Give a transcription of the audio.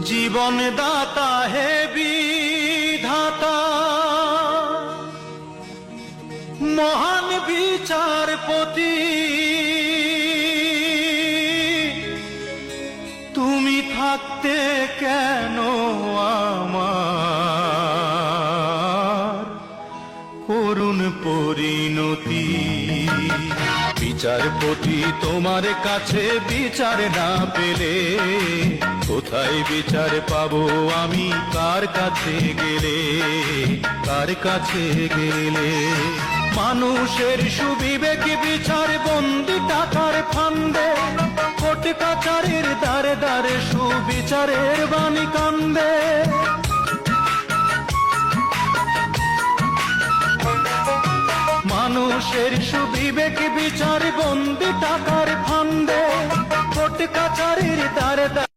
জীবন দাতা হে বিধাতা, মহান বিচারপতি, তুমি থাকতে কেন আমার করুণ পরিণতি। বিচারপতি তোমার কাছে বিচার না পেলে কোথায় বিচার পাবো আমি, কার কাছে গেলে, কার কাছে গেলে। মানুষের সুবিবেক বিচার বন্দি টাকার ফান্দে, কোর্ট কাছারির দ্বারে দ্বারে সুবিচারের বাণী কান্দে। মানুষের সুবিবেক বিচার বন্দি টাকার ফান্দে, কোর্ট কাছারির দ্বারে দ্বারে